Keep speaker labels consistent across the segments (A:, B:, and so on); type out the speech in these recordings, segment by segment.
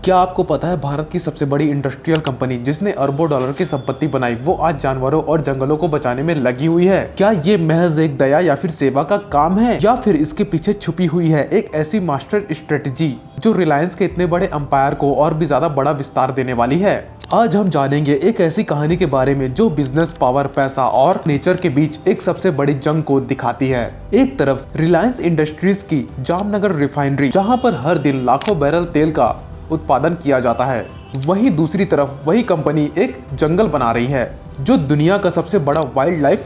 A: क्या आपको पता है भारत की सबसे बड़ी इंडस्ट्रियल कंपनी जिसने अरबों डॉलर की संपत्ति बनाई वो आज जानवरों और जंगलों को बचाने में लगी हुई है। क्या ये महज एक दया या फिर सेवा का काम है या फिर इसके पीछे छुपी हुई है एक ऐसी मास्टर स्ट्रेटजी जो रिलायंस के इतने बड़े अंपायर को और भी ज्यादा बड़ा विस्तार देने वाली है। आज हम जानेंगे एक ऐसी कहानी के बारे में जो बिजनेस, पावर, पैसा और नेचर के बीच एक सबसे बड़ी जंग को दिखाती है। एक तरफ रिलायंस इंडस्ट्रीज की जामनगर रिफाइनरी जहां पर हर दिन लाखों बैरल तेल का उत्पादन किया जाता है, वहीं दूसरी तरफ वही कंपनी एक जंगल बना रही है जो दुनिया का सबसे बड़ा वाइल्ड लाइफ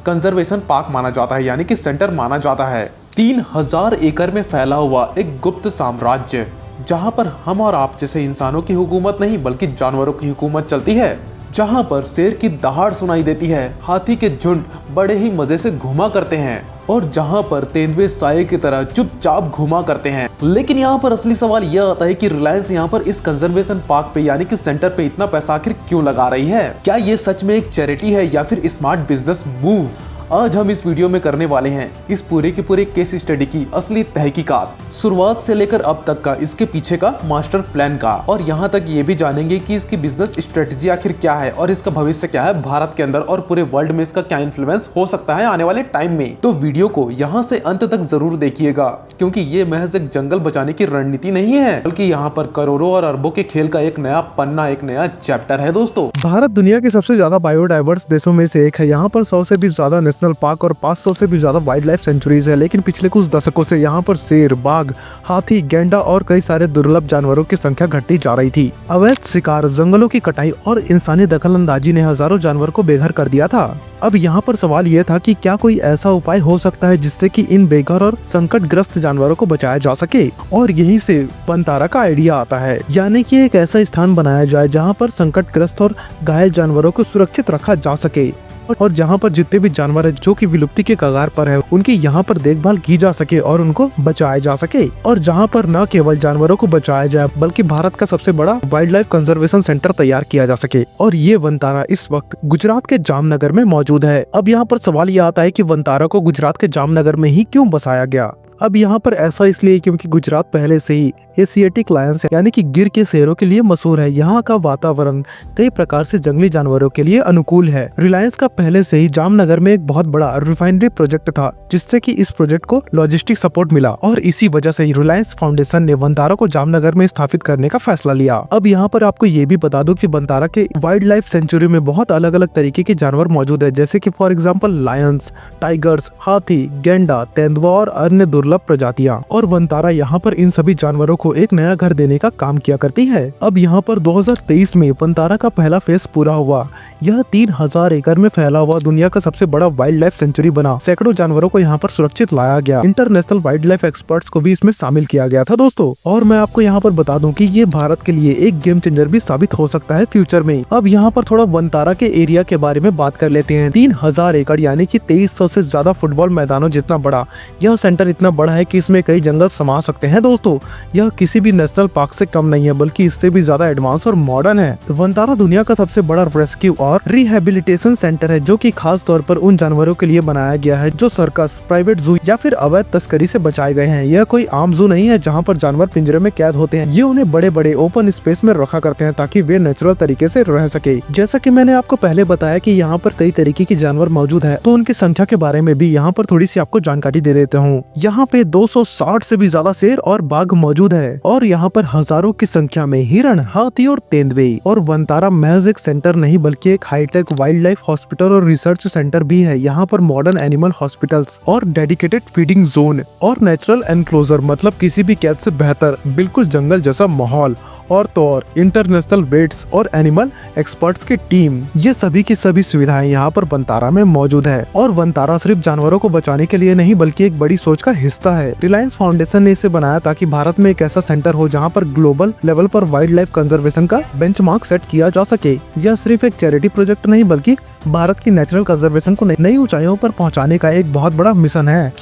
A: कंजर्वेशन पार्क माना जाता है, यानी कि सेंटर माना जाता है। 3000 एकड़ में फैला हुआ एक गुप्त साम्राज्य जहां पर हम और आप जैसे इंसानों की हुकूमत नहीं बल्कि जानवरों की हुकूमत चलती है, जहां पर शेर की दहाड़ सुनाई देती है, हाथी के झुंड बड़े ही मजे से घुमा करते हैं और जहां पर तेंदुए साये की तरह चुपचाप घुमा करते हैं। लेकिन यहाँ पर असली सवाल यह आता है कि रिलायंस यहाँ पर इस कंजर्वेशन पार्क पे यानी कि सेंटर पे इतना पैसा आखिर क्यों लगा रही है? क्या ये सच में एक चैरिटी है या फिर स्मार्ट बिजनेस मूव? आज हम इस वीडियो में करने वाले हैं इस पूरे के पूरे केस स्टडी की असली तहकीकात, शुरुआत से लेकर अब तक का, इसके पीछे का मास्टर प्लान का, और यहाँ तक ये भी जानेंगे कि इसकी बिजनेस स्ट्रेटजी आखिर क्या है और इसका भविष्य क्या है भारत के अंदर और पूरे वर्ल्ड में इसका क्या इन्फ्लुएंस हो सकता है आने वाले टाइम में। तो वीडियो को यहाँ से अंत तक जरूर देखिएगा क्योंकि ये महज एक जंगल बचाने की रणनीति नहीं है बल्कि यहाँ पर करोड़ों और अरबों के खेल का एक नया पन्ना, एक नया चैप्टर है। दोस्तों,
B: भारत दुनिया के सबसे ज्यादा बायोडाइवर्स देशों में से एक है। यहाँ पर 100 से भी ज्यादा नेशनल पार्क और 500 से भी ज्यादा वाइल्ड लाइफ सेंचुरीज है। लेकिन पिछले कुछ दशकों से यहाँ पर शेर, बाघ, हाथी, गैंडा और कई सारे दुर्लभ जानवरों की संख्या घटती जा रही थी। अवैध शिकार, जंगलों की कटाई और इंसानी दखलंदाजी ने हजारों जानवर को बेघर कर दिया था। अब यहाँ पर सवाल ये था कि क्या कोई ऐसा उपाय हो सकता है जिससे कि इन बेघर और संकटग्रस्त जानवरों को बचाया जा सके, और यहीं से वनतारा का आइडिया आता है, यानी कि एक ऐसा स्थान बनाया जाए जहाँ पर संकटग्रस्त और घायल जानवरों को सुरक्षित रखा जा सके और जहाँ पर जितने भी जानवर है जो कि विलुप्ति के कगार पर है उनकी यहाँ पर देखभाल की जा सके और उनको बचाया जा सके, और जहाँ पर न केवल जानवरों को बचाया जाए बल्कि भारत का सबसे बड़ा वाइल्ड लाइफ कंजर्वेशन सेंटर तैयार किया जा सके। और ये वनतारा इस वक्त गुजरात के जामनगर में मौजूद है। अब यहाँ पर सवाल ये आता है कि वनतारा को गुजरात के जामनगर में ही क्यों बसाया गया? अब यहाँ पर ऐसा इसलिए क्योंकि गुजरात पहले से ही एशियाटिक लायंस यानी कि गिर के शेरों के लिए मशहूर है। यहाँ का वातावरण कई प्रकार से जंगली जानवरों के लिए अनुकूल है। रिलायंस का पहले से ही जामनगर में एक बहुत बड़ा रिफाइनरी प्रोजेक्ट था जिससे कि इस प्रोजेक्ट को लॉजिस्टिक सपोर्ट मिला और इसी वजह से ही रिलायंस फाउंडेशन ने वनतारा को जामनगर में स्थापित करने का फैसला लिया। अब यहाँ पर आपको ये भी बता दूं कि वनतारा के वाइल्ड लाइफ सेंचुरी में बहुत अलग अलग तरीके के जानवर मौजूद है, जैसे कि फॉर एग्जाम्पल लायंस, टाइगर्स, हाथी, गेंडा, तेंदुआ और अन्य दुर्लभ प्रजातियां। और वनतारा यहाँ पर इन सभी जानवरों को एक नया घर देने का काम किया करती है। अब यहाँ पर 2023 में वनतारा का पहला फेज पूरा हुआ। यह 3000 एकड़ में फैला हुआ दुनिया का सबसे बड़ा वाइल्ड लाइफ सेंचुरी बना। सैकड़ों जानवरों को यहाँ पर सुरक्षित लाया गया। इंटरनेशनल वाइल्ड लाइफ एक्सपर्ट्स को भी इसमें शामिल किया गया था। दोस्तों, और मैं आपको यहाँ पर बता दूं कि ये भारत के लिए एक गेम चेंजर भी साबित हो सकता है फ्यूचर में। अब यहाँ पर थोड़ा वनतारा के एरिया के बारे में बात कर लेते हैं। 3000 एकड़ यानी कि 2300 से ज्यादा फुटबॉल मैदानों जितना बड़ा यह सेंटर इतना बड़ा है कि इसमें कई जंगल समा सकते हैं। दोस्तों, यह किसी भी नेशनल पार्क से कम नहीं है बल्कि इससे भी ज्यादा एडवांस और मॉडर्न है। वनतारा दुनिया का सबसे बड़ा रेस्क्यू और रिहेबिलिटेशन सेंटर है जो कि खास तौर पर उन जानवरों के लिए बनाया गया है जो सर्कस, प्राइवेट जू या फिर अवैध तस्करी से बचाए गए हैं। यह कोई आम जू नहीं है जहाँ पर जानवर पिंजरे में कैद होते हैं। ये उन्हें बड़े बड़े ओपन स्पेस में रखा करते हैं ताकि वे नेचुरल तरीके से रह सके। जैसा कि मैंने आपको पहले बताया कि यहाँ पर कई तरीके के जानवर मौजूद है, तो उनकी संख्या के बारे में भी यहाँ पर थोड़ी सी आपको जानकारी दे देता हूँ। यहाँ पे 260 से भी ज्यादा शेर और बाघ मौजूद है और यहाँ पर हजारों की संख्या में हिरण, हाथी और तेंदुए। और वनतारा महज एक सेंटर नहीं बल्कि एक हाईटेक वाइल्ड लाइफ हॉस्पिटल और रिसर्च सेंटर भी है। यहाँ पर मॉडर्न एनिमल हॉस्पिटल्स और डेडिकेटेड फीडिंग जोन और नेचुरल एनक्लोजर, मतलब किसी भी कैद से बेहतर बिल्कुल जंगल जैसा माहौल, और तो और इंटरनेशनल वेट्स और एनिमल एक्सपर्ट्स की टीम, ये सभी की सभी सुविधाएं यहाँ पर वनतारा में मौजूद है। और वनतारा सिर्फ जानवरों को बचाने के लिए नहीं बल्कि एक बड़ी सोच का हिस्सा है। रिलायंस फाउंडेशन ने इसे बनाया ताकि भारत में एक ऐसा सेंटर हो जहाँ पर ग्लोबल लेवल पर वाइल्ड लाइफ कंजर्वेशन का बेंचमार्क सेट किया जा सके। यह सिर्फ एक चैरिटी प्रोजेक्ट नहीं बल्कि भारत की नेचुरल कंजर्वेशन को नई ऊंचाइयों पर पहुँचाने का एक बहुत बड़ा मिशन है।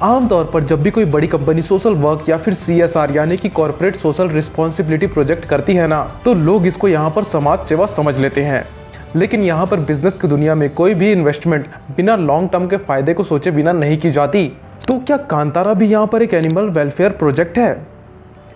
A: आमतौर पर जब भी कोई बड़ी कंपनी सोशल वर्क या फिर CSR यानी कि कॉर्पोरेट सोशल रिस्पॉन्सिबिलिटी प्रोजेक्ट करती है ना, तो लोग इसको यहाँ पर समाज सेवा समझ लेते हैं। लेकिन यहाँ पर बिजनेस की दुनिया में कोई भी इन्वेस्टमेंट बिना लॉन्ग टर्म के फायदे को सोचे बिना नहीं की जाती। तो क्या कांतारा भी यहाँ पर एक एनिमल वेलफेयर प्रोजेक्ट है?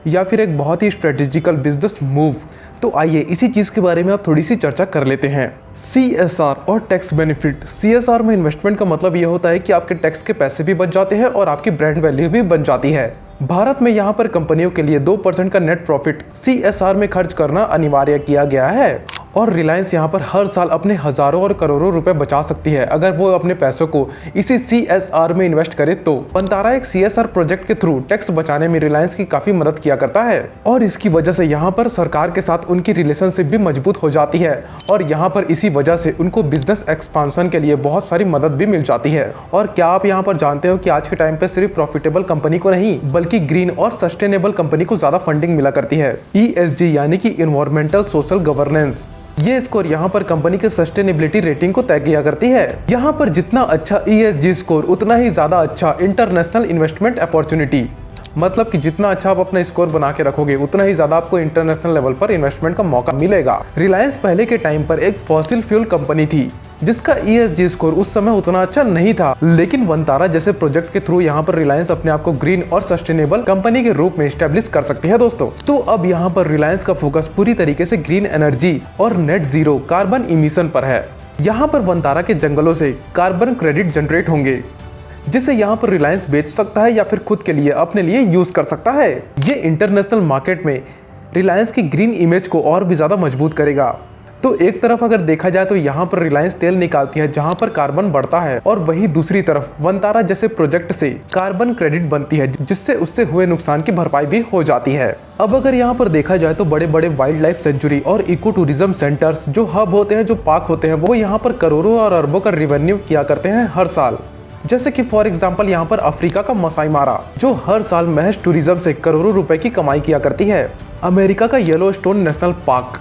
A: या फिर एक बहुत ही स्ट्रेटेजिकल बिजनेस मूव? तो आइए इसी चीज़ के बारे में आप थोड़ी सी चर्चा कर लेते हैं। CSR और टैक्स बेनिफिट। CSR में इन्वेस्टमेंट का मतलब ये होता है कि आपके टैक्स के पैसे भी बच जाते हैं और आपकी ब्रांड वैल्यू भी बन जाती है। भारत में यहाँ पर कंपनियों के लिए 2% का नेट प्रॉफिट CSR में खर्च करना अनिवार्य किया गया है और रिलायंस यहाँ पर हर साल अपने हजारों और करोड़ों रुपए बचा सकती है अगर वो अपने पैसों को इसी CSR में इन्वेस्ट करे तो। वंतारा एक CSR प्रोजेक्ट के थ्रू टैक्स बचाने में रिलायंस की काफी मदद किया करता है और इसकी वजह से यहाँ पर सरकार के साथ उनकी रिलेशनशिप भी मजबूत हो जाती है और यहाँ पर इसी वजह से उनको बिजनेस एक्सपांशन के लिए बहुत सारी मदद भी मिल जाती है। और क्या आप यहाँ पर जानते हो कि आज के टाइम पे सिर्फ प्रॉफिटेबल कंपनी को नहीं बल्कि ग्रीन और सस्टेनेबल कंपनी को ज्यादा फंडिंग मिला करती है। ESG यानी कि इन्वायरमेंटल सोशल गवर्नेंस, ये स्कोर यहाँ पर कंपनी के सस्टेनेबिलिटी रेटिंग को तय किया करती है। यहाँ पर जितना अच्छा ESG स्कोर उतना ही ज्यादा अच्छा इंटरनेशनल इन्वेस्टमेंट अपॉर्चुनिटी, मतलब कि जितना अच्छा आप अपना स्कोर बना के रखोगे उतना ही ज्यादा आपको इंटरनेशनल लेवल पर इन्वेस्टमेंट का मौका मिलेगा। रिलायंस पहले के टाइम पर एक फॉसिल फ्यूल कंपनी थी जिसका ESG स्कोर उस समय उतना अच्छा नहीं था, लेकिन वंतारा जैसे प्रोजेक्ट के थ्रू यहाँ पर रिलायंस अपने आप को ग्रीन और सस्टेनेबल कंपनी के रूप में एस्टेब्लिश कर सकती है दोस्तों। तो अब यहाँ पर रिलायंस का फोकस पूरी तरीके से ग्रीन एनर्जी और नेट जीरो कार्बन इमिशन पर है। यहाँ पर वंतारा के जंगलों से कार्बन क्रेडिट जनरेट होंगे जिसे यहाँ पर रिलायंस बेच सकता है या फिर खुद के लिए अपने लिए यूज कर सकता है। ये इंटरनेशनल मार्केट में रिलायंस की ग्रीन इमेज को और भी ज्यादा मजबूत करेगा। तो एक तरफ अगर देखा जाए तो यहाँ पर रिलायंस तेल निकालती है जहाँ पर कार्बन बढ़ता है और वहीं दूसरी तरफ वंतारा जैसे प्रोजेक्ट से कार्बन क्रेडिट बनती है जिससे उससे हुए नुकसान की भरपाई भी हो जाती है। अब अगर यहाँ पर देखा जाए तो बड़े बड़े वाइल्ड लाइफ सेंचुरी और इको टूरिज्म सेंटर्स जो हब होते हैं, जो पार्क होते हैं, वो यहाँ पर करोड़ों और अरबों का रेवेन्यू किया करते हैं हर साल। जैसे कि फॉर एग्जांपल यहाँ पर अफ्रीका का मसाई मारा जो हर साल महज टूरिज्म से करोड़ों रुपए की कमाई किया करती है। अमेरिका का येलोस्टोन नेशनल पार्क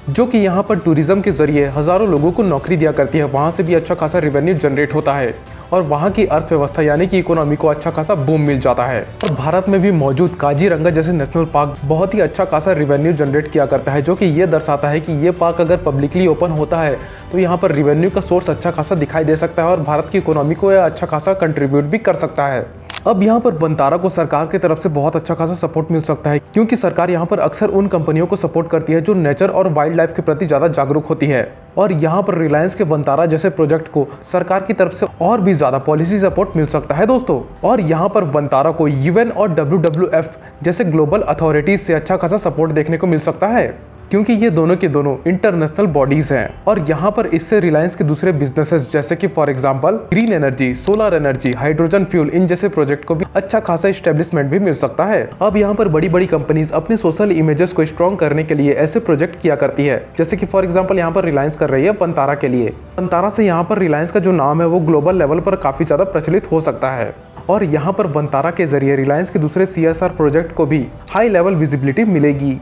A: जो कि यहाँ पर टूरिज्म के जरिए हजारों लोगों को नौकरी दिया करती है, वहाँ से भी अच्छा खासा रेवेन्यू जनरेट होता है और वहाँ की अर्थव्यवस्था यानी कि इकोनॉमी को अच्छा खासा बूम मिल जाता है। और भारत में भी मौजूद काजीरंगा जैसे नेशनल पार्क बहुत ही अच्छा खासा रेवेन्यू जनरेट किया करता है, जो कि ये दर्शाता है कि ये पार्क अगर पब्लिकली ओपन होता है तो यहाँ पर रेवेन्यू का सोर्स अच्छा खासा दिखाई दे सकता है और भारत की इकोनॉमी को यह अच्छा खासा कंट्रीब्यूट भी कर सकता है। अब यहाँ पर वंतारा को सरकार की तरफ से बहुत अच्छा खासा सपोर्ट मिल सकता है क्योंकि सरकार यहाँ पर अक्सर उन कंपनियों को सपोर्ट करती है जो नेचर और वाइल्ड लाइफ के प्रति ज्यादा जागरूक होती है और यहाँ पर रिलायंस के वंतारा जैसे प्रोजेक्ट को सरकार की तरफ से और भी ज्यादा पॉलिसी सपोर्ट मिल सकता है दोस्तों। और यहाँ पर वंतारा को UN और WWF जैसे ग्लोबल अथॉरिटीज से अच्छा खासा सपोर्ट देखने को मिल सकता है क्योंकि ये दोनों के दोनों इंटरनेशनल बॉडीज हैं और यहाँ पर इससे रिलायंस के दूसरे बिजनेसेस जैसे कि for example green energy, solar energy, hydrogen fuel, इन जैसे प्रोजेक्ट को भी अच्छा खासा एस्टेब्लिशमेंट भी मिल सकता है। अब यहाँ पर बड़ी बड़ी कंपनीज अपने सोशल इमेजेस को स्ट्रॉन्ग करने के लिए ऐसे प्रोजेक्ट किया करती है, जैसे कि फॉर एग्जाम्पल यहाँ पर रिलायंस कर रही है वंतारा के लिए। वंतारा से यहाँ पर रिलायंस का जो नाम है वो ग्लोबल लेवल पर काफी ज्यादा प्रचलित हो सकता है और यहाँ पर वंतारा के जरिए रिलायंस के दूसरे CSR प्रोजेक्ट को भी हाई लेवल विजिबिलिटी मिलेगी।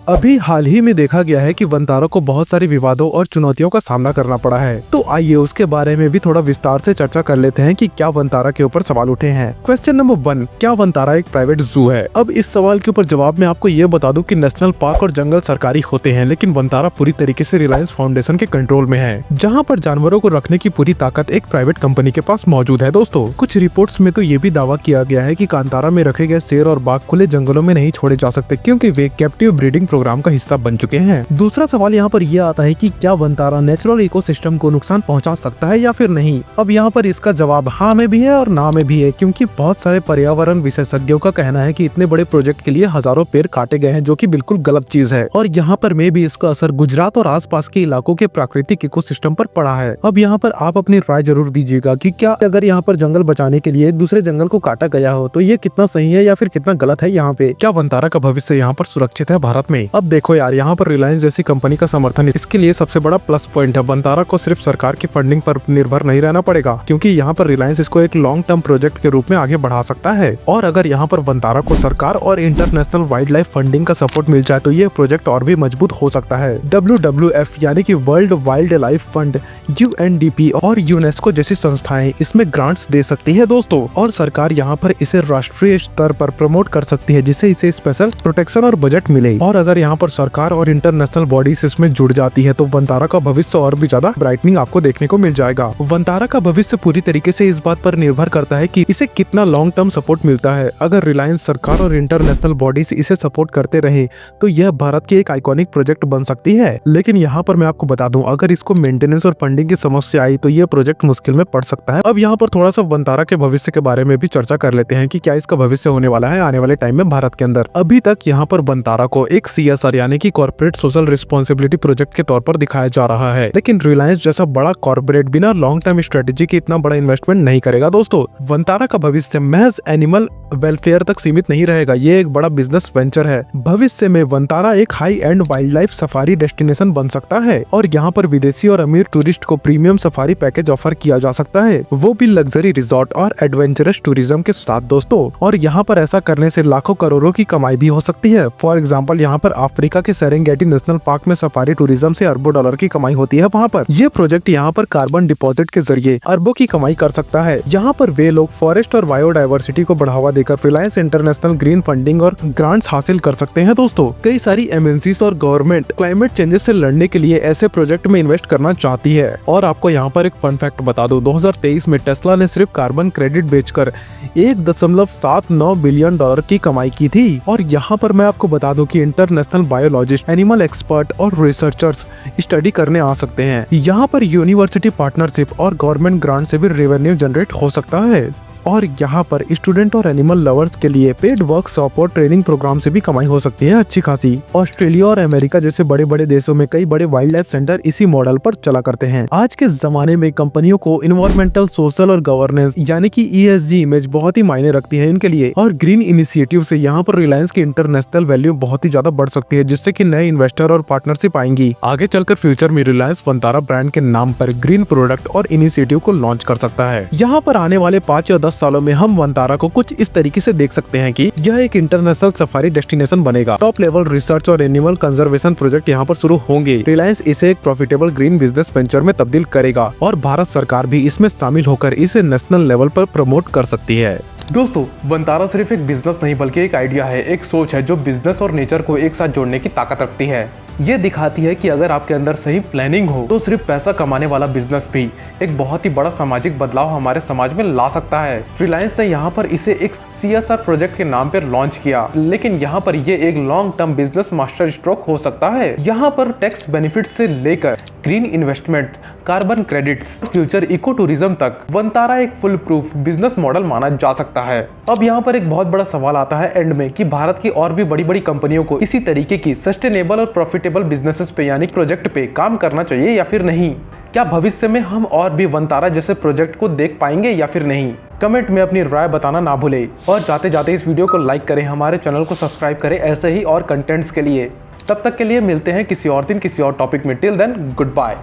B: अभी हाल ही में देखा गया है कि वंतारा को बहुत सारे विवादों और चुनौतियों का सामना करना पड़ा है, तो आइए उसके बारे में भी थोड़ा विस्तार से चर्चा कर लेते हैं कि क्या वंतारा के ऊपर सवाल उठे हैं। क्वेश्चन नंबर 1, क्या वंतारा एक प्राइवेट जू है? अब इस सवाल के ऊपर जवाब में आपको ये बता दूं कि नेशनल पार्क और जंगल सरकारी होते हैं, लेकिन वंतारा पूरी तरीके से रिलायंस फाउंडेशन के कंट्रोल में है, जहाँ पर जानवरों को रखने की पूरी ताकत एक प्राइवेट कंपनी के पास मौजूद है दोस्तों। कुछ रिपोर्ट्स में तो ये भी दावा किया गया है कि कांतारा में रखे गए शेर और बाघ खुले जंगलों में नहीं छोड़े जा सकते क्योंकि वे कैप्टिव ब्रीडिंग प्रोग्राम का हिस्सा बन चुके हैं। दूसरा सवाल यहाँ पर यह आता है कि क्या वंतारा नेचुरल इकोसिस्टम को नुकसान पहुंचा सकता है या फिर नहीं? अब यहाँ पर इसका जवाब हाँ में भी है और ना में भी है, क्योंकि बहुत सारे पर्यावरण विशेषज्ञों का कहना है कि इतने बड़े प्रोजेक्ट के लिए हजारों पेड़ काटे गए हैं, जो कि बिल्कुल गलत चीज है। और यहाँ पर में भी इसका असर गुजरात और आसपास के इलाकों के प्राकृतिक इकोसिस्टम पर पड़ा है। अब यहाँ पर आप अपनी राय जरूर दीजिएगा कि क्या अगर यहाँ पर जंगल बचाने के लिए दूसरे जंगल को काटा गया हो तो ये कितना सही है या फिर कितना गलत है? यहाँ पे क्या वंतारा का भविष्य यहाँ पर सुरक्षित है भारत में? अब देखो यार, यहाँ पर रिलायंस जैसी कंपनी का समर्थन इसके लिए सबसे बड़ा प्लस पॉइंट है। वंतारा को सिर्फ सरकार की फंडिंग पर निर्भर नहीं रहना पड़ेगा, क्योंकि यहाँ पर रिलायंस इसको एक लॉन्ग टर्म प्रोजेक्ट के रूप में आगे बढ़ा सकता है। और अगर यहाँ पर वंतारा को सरकार और इंटरनेशनल वाइल्ड लाइफ फंडिंग का सपोर्ट मिल जाए तो ये प्रोजेक्ट और भी मजबूत हो सकता है। WWF यानी कि world wild life fund, UNDP और यूनेस्को जैसी संस्थाएं इसमें ग्रांट्स दे सकती है दोस्तों, और सरकार यहाँ पर इसे राष्ट्रीय स्तर पर प्रमोट कर सकती है, जिससे इसे स्पेशल प्रोटेक्शन और बजट मिले। और अगर अगर यहाँ पर सरकार और इंटरनेशनल बॉडीज इसमें जुड़ जाती है तो वंतारा का भविष्य और भी ज्यादा ब्राइटनिंग आपको देखने को मिल जाएगा। वंतारा का भविष्य पूरी तरीके से इस बात पर निर्भर करता है कि इसे कितना लॉन्ग टर्म सपोर्ट मिलता है। अगर रिलायंस, सरकार और इंटरनेशनल बॉडीज इसे सपोर्ट करते रहे तो यह भारत की एक आइकॉनिक प्रोजेक्ट बन सकती है। लेकिन यहाँ पर मैं आपको बता दूं, अगर इसको मेंटेनेंस और फंडिंग की समस्या आई तो यह प्रोजेक्ट मुश्किल में पड़ सकता है। अब यहाँ पर थोड़ा सा वंतारा के भविष्य के बारे में भी चर्चा कर लेते हैं कि क्या इसका भविष्य होने वाला है आने वाले टाइम में भारत के अंदर। अभी तक यहाँ पर वंतारा को एक CSR यानी कि कॉर्पोरेट सोशल रिस्पॉन्सिबिलिटी प्रोजेक्ट के तौर पर दिखाया जा रहा है, लेकिन रिलायंस जैसा बड़ा कॉर्पोरेट बिना लॉन्ग टर्म स्ट्रेटेजी के इतना बड़ा इन्वेस्टमेंट नहीं करेगा। दोस्तों, वंतारा का भविष्य महज एनिमल वेलफेयर तक सीमित नहीं रहेगा, ये एक बड़ा बिजनेस वेंचर है। भविष्य में वंतारा एक high and wild life safari destination बन सकता है और यहाँ पर विदेशी और अमीर टूरिस्ट को प्रीमियम सफारी पैकेज ऑफर किया जा सकता है, वो भी लग्जरी रिजॉर्ट और एडवेंचरस टूरिज्म के साथ। दोस्तों, और यहाँ पर ऐसा करने से लाखों करोड़ों की कमाई भी हो सकती है। फॉर एग्जाम्पल, यहाँ पर अफ्रीका के सेरेंगेटी नेशनल पार्क में सफारी टूरिज्म से अरबों डॉलर की कमाई होती है। वहाँ पर ये प्रोजेक्ट यहाँ पर कार्बन डिपॉजिट के जरिए अरबों की कमाई कर सकता है। यहाँ पर वे लोग फॉरेस्ट और बायोडाइवर्सिटी को बढ़ावा देकर रिलायंस इंटरनेशनल ग्रीन फंडिंग और ग्रांट्स हासिल कर सकते हैं। दोस्तों, कई सारी MNCs और गवर्नमेंट क्लाइमेट चेंजेस से लड़ने के लिए ऐसे प्रोजेक्ट में इन्वेस्ट करना चाहती है। और आपको यहाँ पर एक फन फैक्ट बता दूं, 2023 में टेस्ला ने सिर्फ कार्बन क्रेडिट बेचकर 1.79 बिलियन डॉलर की कमाई की थी। और यहाँ पर मैं आपको बता दूं कि इंटरनेशनल बायोलॉजिस्ट, एनिमल एक्सपर्ट और रिसर्चर्स स्टडी करने आ सकते हैं। यहाँ पर यूनिवर्सिटी पार्टनरशिप और गवर्नमेंट ग्रांट से भी रेवेन्यू जनरेट हो सकता है। और यहाँ पर स्टूडेंट और एनिमल लवर्स के लिए पेड वर्कशॉप और ट्रेनिंग प्रोग्राम से भी कमाई हो सकती है अच्छी खासी। ऑस्ट्रेलिया और अमेरिका जैसे बड़े बड़े देशों में कई बड़े वाइल्ड लाइफ सेंटर इसी मॉडल पर चला करते हैं। आज के जमाने में कंपनियों को इन्वायरमेंटल, सोशल और गवर्नेंस यानी कि ESG इमेज बहुत ही मायने रखती है इनके लिए। और ग्रीन इनिशिएटिव से यहाँ पर रिलायंस की इंटरनेशनल वैल्यू बहुत ही ज्यादा बढ़ सकती है, जिससे कि नए इन्वेस्टर और पार्टनरशिप आएंगी। आगे चलकर फ्यूचर में रिलायंस वंतारा ब्रांड के नाम पर ग्रीन प्रोडक्ट और इनिशिएटिव को लॉन्च कर सकता है। यहाँ पर आने वाले 5 या 10 सालों में हम वंतारा को कुछ इस तरीके से देख सकते हैं कि यह एक इंटरनेशनल सफारी डेस्टिनेशन बनेगा। टॉप लेवल रिसर्च और एनिमल कंजर्वेशन प्रोजेक्ट यहाँ पर शुरू होंगे। रिलायंस इसे एक प्रॉफिटेबल ग्रीन बिजनेस वेंचर में तब्दील करेगा और भारत सरकार भी इसमें शामिल होकर इसे नेशनल लेवल पर प्रमोट कर सकती है।
A: दोस्तों, वंतारा सिर्फ एक बिजनेस नहीं बल्कि एक आइडिया है, एक सोच है जो बिजनेस और नेचर को एक साथ जोड़ने की ताकत रखती है। ये दिखाती है कि अगर आपके अंदर सही प्लानिंग हो तो सिर्फ पैसा कमाने वाला बिजनेस भी एक बहुत ही बड़ा सामाजिक बदलाव हमारे समाज में ला सकता है। रिलायंस ने यहाँ पर इसे एक CSR प्रोजेक्ट के नाम पर लॉन्च किया, लेकिन यहाँ पर ये एक long term business master stroke हो सकता है। यहाँ पर टैक्स बेनिफिट से लेकर green investment, carbon credits, future eco tourism तक वंतारा एक फुल प्रूफ बिजनेस मॉडल माना जा सकता है। अब यहाँ पर एक बहुत बड़ा सवाल आता है एंड में कि भारत की और भी बड़ी बड़ी कंपनियों को इसी तरीके की सस्टेनेबल और प्रॉफिटेबल बिजनेसेस पे यानी प्रोजेक्ट पे काम करना चाहिए या फिर नहीं। क्या भविष्य में हम और भी वंतारा जैसे प्रोजेक्ट को देख पाएंगे या फिर नहीं? कमेंट में अपनी राय बताना ना भूले और जाते जाते इस वीडियो को लाइक करें, हमारे चैनल को सब्सक्राइब करें ऐसे ही और कंटेंट्स के लिए। तब तक के लिए मिलते हैं किसी और दिन किसी और टॉपिक में। Till then, good bye.